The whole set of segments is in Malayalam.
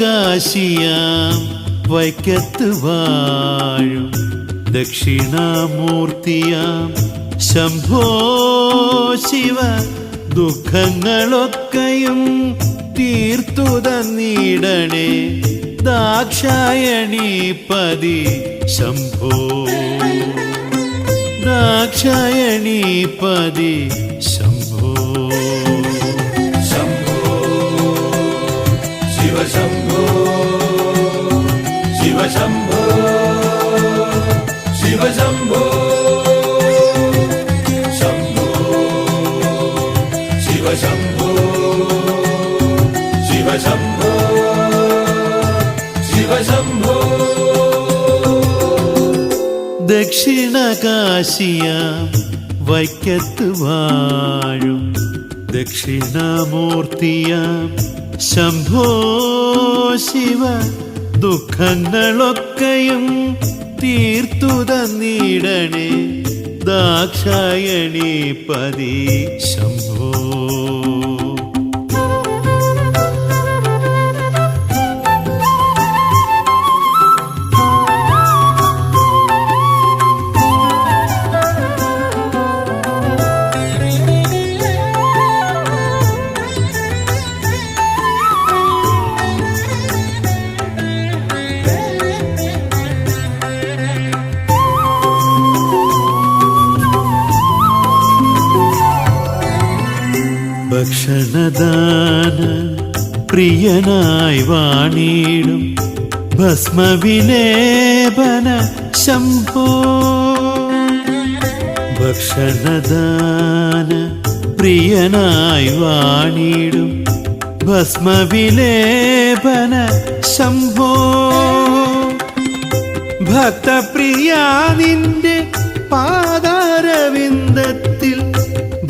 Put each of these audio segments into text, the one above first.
ദക്ഷിണകാശിയാം വൈക്കത്ത് വാഴും ദക്ഷിണാമൂർത്തിയാം ശംഭോ ശിവ ദുഃഖങ്ങളൊക്കെയും തീർത്തു തന്നിടണേ ദാക്ഷായണീപതി ശംഭോ ദാക്ഷായണീപതി ശംഭോ ശംഭോ ശിവ ശംഭോ ശിവ ശംഭോ ശിവ ശംഭോ ശംഭോ ശിവ ശംഭോ ശിവ ശംഭോ ശിവ ശംഭോ ദക്ഷിണകാശിയാം വൈക്കത്ത് വാഴും ദക്ഷിണാമൂർത്തിയാം ശംഭോ ശിവ ദുഃഖങ്ങളൊക്കെയും തീർത്തു തന്നിടണേ ദാക്ഷായണീപതി ശംഭോ ഭക്ഷണദാന പ്രിയനായി വാണിടും ഭസ്മവിലേപന ശംഭോ ഭക്ഷണദാന പ്രിയനായി വാണിടും ഭസ്മവിലേപന ശംഭോ ഭക്തപ്രിയ നിന്റെ പാദാരവിന്ദത്തിൽ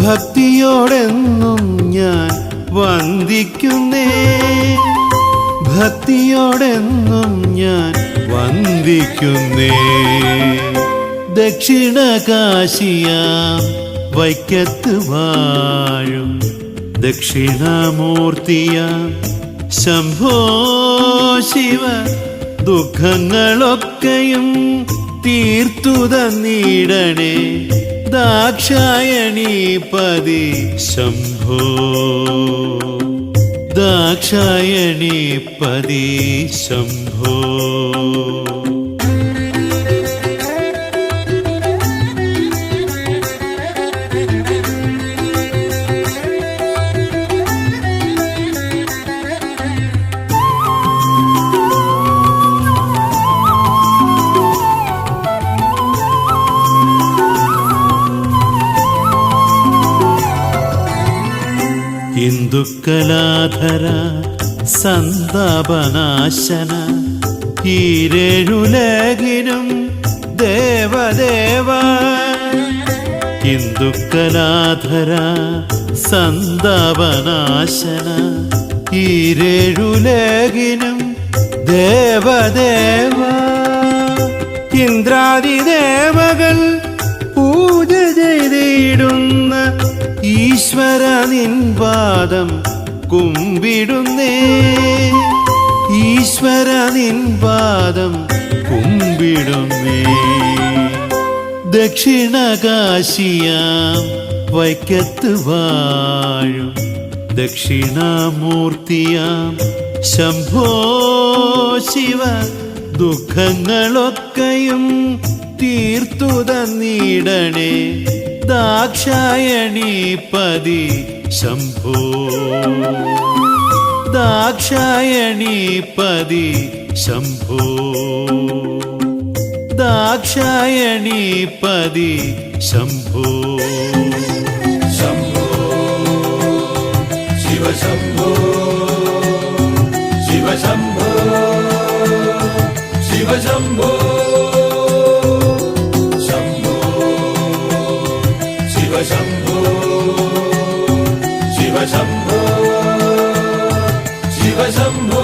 ഭക്തിയോടെന്നും ഞാൻ വന്ദിക്കുന്നേ ഭക്തിയോടെന്നും ഞാൻ വന്ദിക്കുന്നേ ദക്ഷിണകാശിയാം വൈക്കത്ത് വാഴും ദക്ഷിണാമൂർത്തിയാം ശംഭോ ശിവ ദുഃഖങ്ങളൊക്കെയും തീർത്തു തന്നിടണേ ദാക്ഷായണീപതി ശംഭോ ദാക്ഷായണീപതി ശംഭോ ഹിന്ദുക്കലാധര സന്താപനാശന ഈരേഴുലകിനും ദേവദേവ ഹിന്ദുക്കലാധര സന്താപനാശന ഈരേഴുലകിനും ദേവദേവ ഇന്ദ്രാദിദേവകൾ പൂജ ചെയ്തിടുന്ന ഈശ്വര നിൻ പാദം കുമ്പിടുന്നേ ഈശ്വര നിൻ പാദം കുമ്പിടുന്നേ ദക്ഷിണകാശിയാം വൈക്കത്ത് വാഴും ദക്ഷിണാമൂർത്തിയാം ശംഭോ ശിവ ദുഃഖങ്ങളൊക്കെയും തീർത്തു തന്നിടണേ ദാക്ഷായണീപതി ശംഭോ ദാക്ഷായണീപതി ശംഭോ ദാക്ഷായണീപതി ശംഭോ ശംഭോ ശിവ ശംഭോ ശിവ ശംഭോ ശിവ ശംഭോ ശംഭോ ശിവ ശംഭോ ശിവ ശംഭോ ശിവ ശംഭോ